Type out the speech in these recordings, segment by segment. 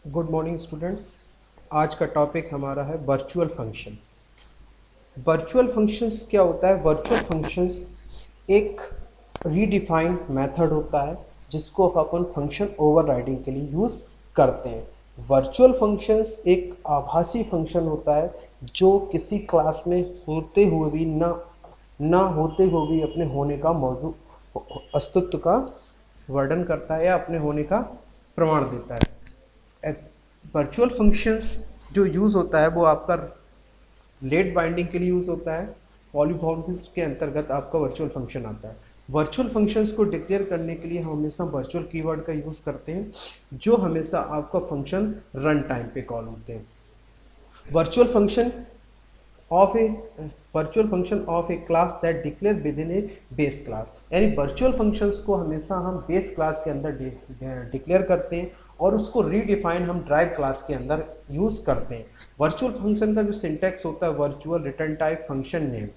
Good morning students. आज का topic हमारा है वर्चुअल फंक्शन। वर्चुअल फंक्शंस क्या होता है? वर्चुअल फंक्शंस एक रीडिफाइंड मेथड होता है जिसको अपन फंक्शन ओवरराइडिंग के लिए यूज़ करते हैं। वर्चुअल फंक्शंस एक आभासी फंक्शन होता है जो किसी क्लास में होते हुए भी ना होते हुए भी अपने होने का मौजूद अस्तित्व का वर्णन करता है या अपने होने का प्रमाण देता है। वर्चुअल फंक्शंस जो यूज़ होता है वो आपका लेट बाइंडिंग के लिए यूज़ होता है। पॉलीमॉर्फिज्म के अंतर्गत आपका वर्चुअल फंक्शन आता है। वर्चुअल फंक्शंस को डिक्लेयर करने के लिए हम हमेशा वर्चुअल कीवर्ड का यूज़ करते हैं जो हमेशा आपका फंक्शन रन टाइम पे कॉल होते हैं। Virtual function of A virtual function of A class that declare with in A base class, यानी वर्चुअल फंक्शंस को हमेशा हम बेस क्लास के अंदर डिक्लेयर करते हैं और उसको रीडिफाइन हम ड्राइव क्लास के अंदर यूज़ करते हैं। वर्चुअल फंक्शन का जो सिंटैक्स होता है virtual return type function name.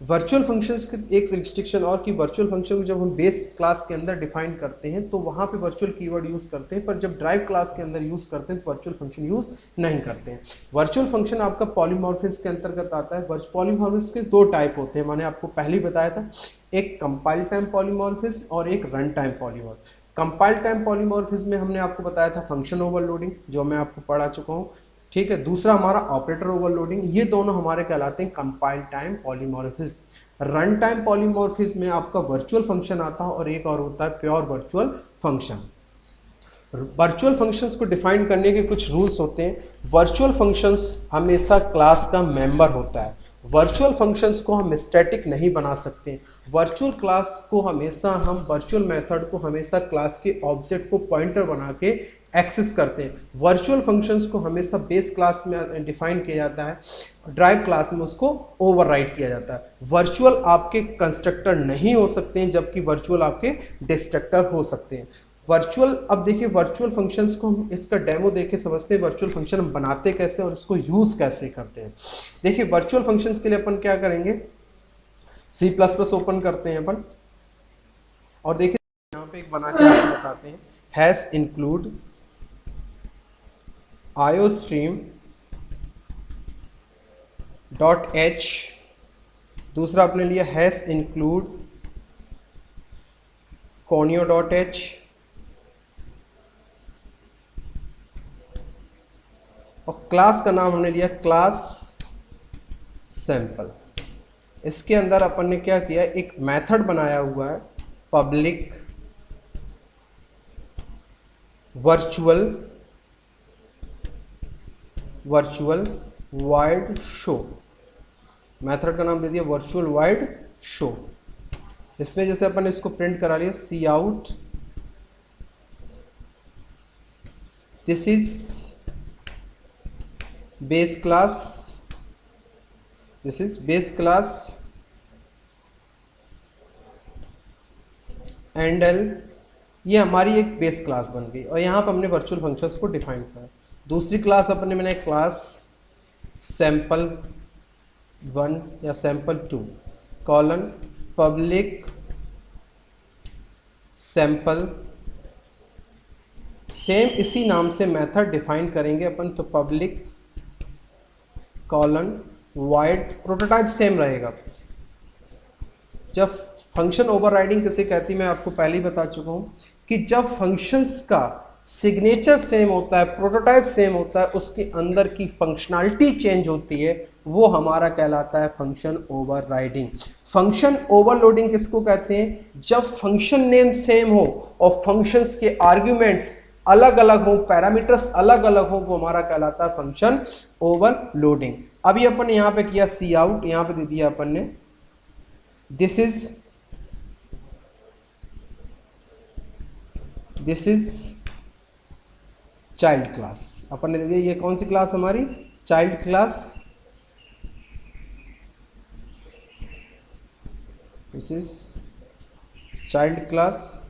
Virtual functions की एक रिस्ट्रिक्शन और कि वर्चुअल फंक्शन को जब हम बेस क्लास के अंदर डिफाइन करते हैं तो वहाँ पे वर्चुअल कीवर्ड यूज़ करते हैं, पर जब ड्राइव क्लास के अंदर यूज़ करते हैं तो वर्चुअल फंक्शन यूज़ नहीं करते हैं। वर्चुअल फंक्शन आपका पॉलीमॉर्फिज्म के अंतर्गत आता है। पॉलीमॉर्फिज्म के दो टाइप होते हैं, मैंने आपको पहले ही बताया था, एक कंपाइल टाइम पॉलीमॉर्फिज्म और एक run time polymorphism. Compile time polymorphism में हमने आपको बताया था फंक्शन ओवरलोडिंग, जो मैं आपको पढ़ा चुका हूँ। ठीक है, दूसरा हमारा ऑपरेटर ओवरलोडिंग। ये दोनों हमारे कहलाते हैं compile time polymorphism. Run time polymorphism में आपका वर्चुअल फंक्शन आता है और एक और होता है pure virtual function. Virtual functions को डिफाइन करने के कुछ रूल्स होते हैं। वर्चुअल फंक्शंस हमेशा क्लास का मेंबर होता है। वर्चुअल फंक्शंस को हम स्टैटिक नहीं बना सकते। वर्चुअल क्लास को हमेशा हम वर्चुअल मेथड को हमेशा क्लास के ऑब्जेक्ट को पॉइंटर बना के एक्सेस करते हैं। वर्चुअल फंक्शंस को हमेशा बेस क्लास में डिफाइन किया जाता है, ड्राइव क्लास में उसको ओवरराइड किया जाता है। वर्चुअल आपके कंस्ट्रक्टर नहीं हो सकते हैं जबकि वर्चुअल आपके डिस्ट्रक्टर हो सकते हैं। वर्चुअल, अब देखिए वर्चुअल फंक्शंस को हम इसका डेमो देके समझते हैं वर्चुअल फंक्शन हम बनाते कैसे और इसको यूज़ कैसे करते हैं। देखिए वर्चुअल फंक्शंस के लिए अपन क्या करेंगे, सी प्लस प्लस ओपन करते हैं अपन और देखिए यहाँ पे एक बना के आपको बताते हैं, hash include iostream dot H. दूसरा अपने लिए hash include conio dot H. और क्लास का नाम हमने लिया क्लास सैंपल। इसके अंदर अपन ने क्या किया, एक मेथड बनाया हुआ है public virtual wide show. Method का नाम दे दिया वर्चुअल वाइड शो। इसमें जैसे अपन ने इसको प्रिंट करा लिया, cout this is base class, this is base class endl. ये हमारी एक बेस क्लास बन गई और यहाँ पर हमने वर्चुअल फंक्शंस को डिफाइन किया। दूसरी क्लास अपने मैंने क्लास सैंपल 1 या sample 2 colon public sample, same इसी नाम से मेथड डिफाइन करेंगे अपन, तो public colon wide, prototype same रहेगा। जब फंक्शन ओवरराइडिंग किसे कहती है मैं आपको पहले ही बता चुका हूँ कि जब फंक्शंस का सिग्नेचर सेम होता है, प्रोटोटाइप सेम होता है, उसके अंदर की फंक्शनैलिटी चेंज होती है, वो हमारा कहलाता है फंक्शन ओवरराइडिंग। फंक्शन ओवरलोडिंग किसको कहते हैं? जब फंक्शन नेम सेम हो और फंक्शंस के आर्ग्यूमेंट्स अलग अलग हो, पैरामीटर्स अलग अलग हो, वो हमारा कहलाता है फंक्शन ओवरलोडिंग। अभी अपन यहाँ पे किया सी आउट, यहाँ पे दे दिया अपन ने दिस इज चाइल्ड क्लास। अपन ने दे दिया ये कौन सी क्लास हमारी, child class. This is child class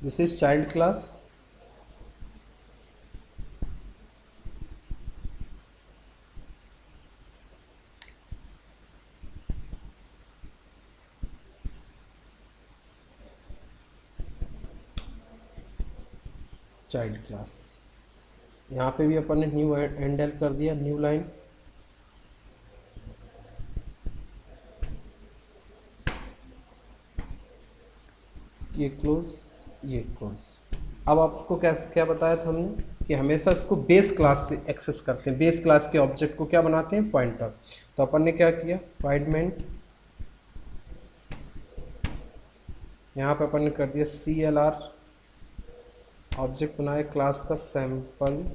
this is child class. Child class. यहाँ पे भी अपन ने न्यू हैंडल कर दिया, न्यू लाइन, ये क्लोज, ये क्लोज। अब आपको क्या बताया था हमने कि हमेशा इसको बेस क्लास से एक्सेस करते हैं, बेस क्लास के ऑब्जेक्ट को क्या बनाते हैं, पॉइंटर। तो अपन ने क्या किया, फाइंड यहाँ पे अपन ने कर दिया CLR, ऑब्जेक्ट बनाया क्लास का सैंपल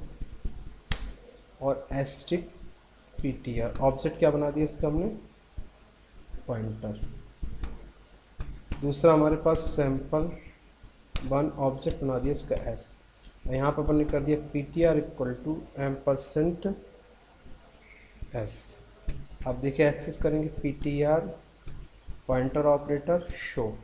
और एस्ट्रिक PTR, ऑब्जेक्ट क्या बना दिया इसका हमने, पॉइंटर। दूसरा हमारे पास सैंपल 1 ऑब्जेक्ट बना दिया इसका S, और यहाँ पर अपन ने कर दिया PTR इक्वल टू %S। अब देखिए एक्सेस करेंगे PTR pointer operator show,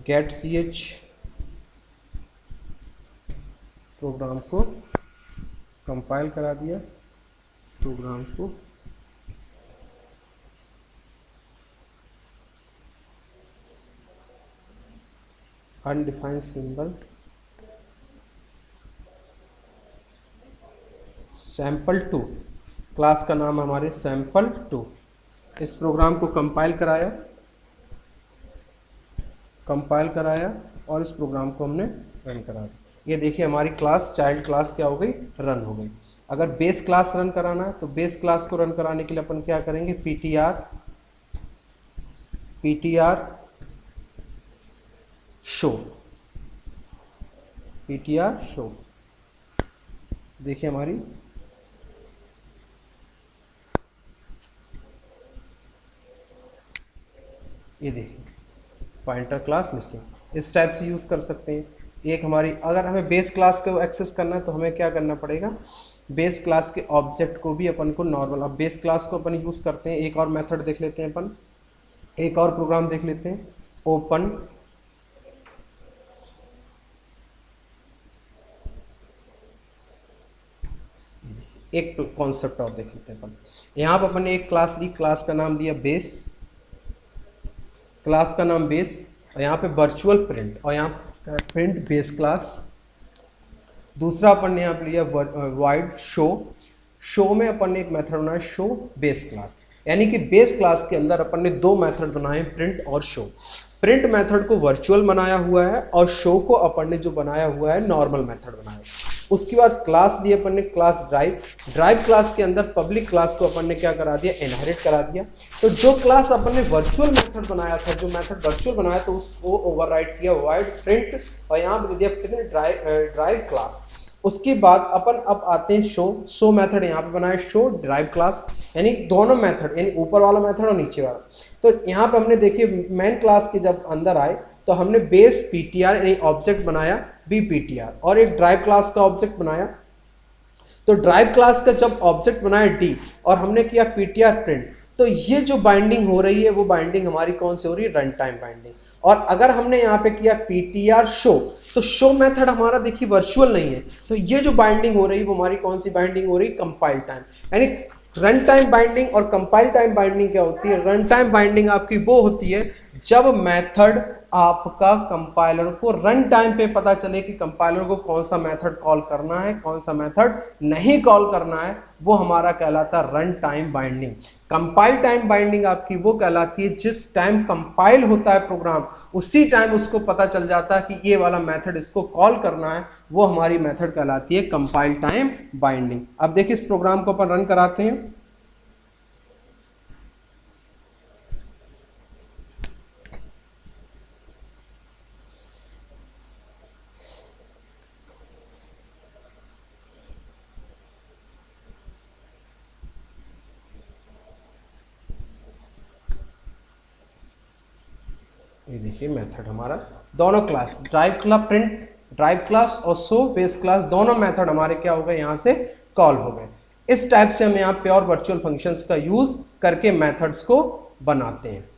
get CH, program को कंपाइल करा दिया, प्रोग्राम को अनडिफाइंड सिंबल sample2, क्लास का नाम हमारे sample2। इस प्रोग्राम को कंपाइल कराया और इस प्रोग्राम को हमने रन करा दिया। ये देखिए हमारी क्लास, चाइल्ड क्लास क्या हो गई, रन हो गई। अगर बेस क्लास रन कराना है तो बेस क्लास को रन कराने के लिए अपन क्या करेंगे, PTR शो। देखिए हमारी ये देखिए पॉइंटर क्लास मिसिंग। इस टाइप से यूज़ कर सकते हैं। एक हमारी, अगर हमें बेस क्लास को एक्सेस करना है तो हमें क्या करना पड़ेगा, बेस क्लास के ऑब्जेक्ट को भी अपन को नॉर्मल, अब बेस क्लास को अपन यूज़ करते हैं। एक और मेथड देख लेते हैं अपन, एक और प्रोग्राम देख लेते हैं, ओपन एक कॉन्सेप्ट और देख लेते हैं अपन। यहाँ पर अपन ने एक क्लास ली, क्लास का नाम लिया बेस, क्लास का नाम बेस, और यहाँ पे वर्चुअल प्रिंट, और यहाँ प्रिंट बेस क्लास। दूसरा अपन ने यहाँ पे लिया वाइड शो में अपन ने एक मेथड बनाया शो बेस क्लास, यानी कि बेस क्लास के अंदर अपन ने 2 मेथड बनाए, प्रिंट और शो। प्रिंट मेथड को वर्चुअल बनाया हुआ है और शो को अपन ने जो बनाया हुआ है नॉर्मल मेथड बनाया। उसके बाद क्लास लिए अपन ने क्लास ड्राइव क्लास के अंदर पब्लिक क्लास को अपन ने क्या करा दिया, इनहेरिट करा दिया। तो जो क्लास अपन ने वर्चुअल मेथड बनाया था, जो मेथड वर्चुअल बनाया तो उसको ओवरराइड किया वाइड प्रिंट, और यहाँ पे दिया कितने ड्राइव क्लास। उसके बाद अपन अब आते हैं शो मेथड, यहाँ पे बनाया शो ड्राइव क्लास, यानी दोनों मेथड, यानी ऊपर वाला मेथड और नीचे वाला। तो यहाँ पे हमने देखिए मेन क्लास के जब अंदर आए तो हमने बेस PTR यानी ऑब्जेक्ट बनाया BPTR, और एक ड्राइव क्लास का ऑब्जेक्ट बनाया। तो ड्राइव क्लास का जब ऑब्जेक्ट बनाया D और हमने किया PTR प्रिंट, तो ये जो बाइंडिंग हो रही है वो बाइंडिंग हमारी कौन सी हो रही है, रन टाइम बाइंडिंग। और अगर हमने यहाँ पे किया PTR शो, तो शो मेथड हमारा देखिए वर्चुअल नहीं है, तो ये जो बाइंडिंग हो रही है वो हमारी कौन सी बाइंडिंग हो रही है, कंपाइल टाइम। यानी रन टाइम बाइंडिंग और कंपाइल टाइम बाइंडिंग क्या होती है, रन टाइम बाइंडिंग आपकी वो होती है जब मेथड आपका कंपाइलर को रन टाइम पे पता चले कि कंपाइलर को कौन सा मेथड कॉल करना है, कौन सा मेथड नहीं कॉल करना है, वो हमारा कहलाता है run time binding. Compile time binding आपकी वो कहलाती है जिस टाइम कंपाइल होता है प्रोग्राम, उसी टाइम उसको पता चल जाता है कि ये वाला मेथड इसको कॉल करना है, वो हमारी मेथड कहलाती है कंपाइल टाइम बाइंडिंग। अब देखिए इस प्रोग्राम को अपन रन कराते हैं। ये देखिए मेथड हमारा, दोनों क्लास ड्राइव क्लास और शो बेस क्लास, दोनों मेथड हमारे क्या हो गए, यहाँ से कॉल हो गए। इस टाइप से हम यहाँ प्योर वर्चुअल फंक्शंस का यूज करके मेथड्स को बनाते हैं।